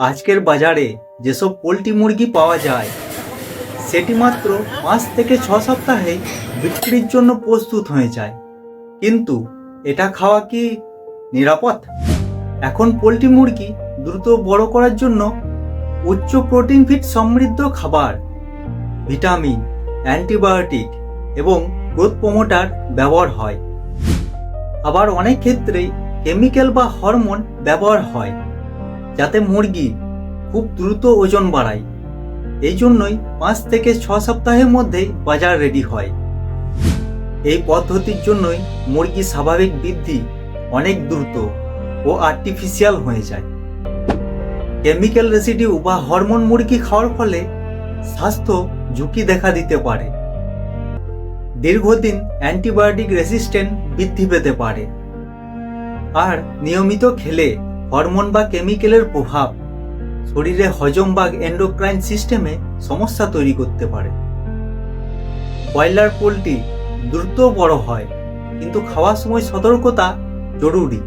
আজকের বাজারে যেসব পোলট্রি মুরগি পাওয়া যায় সেটি মাত্র 5 থেকে 6 সপ্তাহেই বিক্রির জন্য প্রস্তুত হয়ে যায়। কিন্তু এটা খাওয়া কি নিরাপদ? এখন পোলট্রি মুরগি দ্রুত বড় করার জন্য উচ্চ প্রোটিন ফিড সমৃদ্ধ খাবার, ভিটামিন, অ্যান্টিবায়োটিক এবং গ্রোথ প্রমোটার ব্যবহার হয়। আবার অনেক ক্ষেত্রেই কেমিক্যাল বা হরমোন ব্যবহার হয় যাতে মুরগি খুব দ্রুত ওজন বাড়ায়। এই জন্যই 5 থেকে 6 সপ্তাহের মধ্যেই বাজার রেডি হয়। এই পদ্ধতির জন্যই মুরগি স্বাভাবিক বৃদ্ধি অনেক দ্রুত ও আর্টিফিশিয়াল হয়ে যায়। কেমিক্যাল রেসিডিউ বা হরমোন মুরগি খাওয়ার ফলে স্বাস্থ্য ঝুঁকি দেখা দিতে পারে। দীর্ঘদিন অ্যান্টিবায়োটিক রেসিস্ট্যান্ট বৃদ্ধি পেতে পারে। আর নিয়মিত খেলে হরমোন বা কেমিক্যালের প্রভাব শরীরে হজম বা এন্ডোক্রাইন সিস্টেমে সমস্যা তৈরি করতে পারে। ব্রয়লার পোলট্রি দ্রুত বড় হয়, কিন্তু খাওয়ার সময় সতর্কতা জরুরি।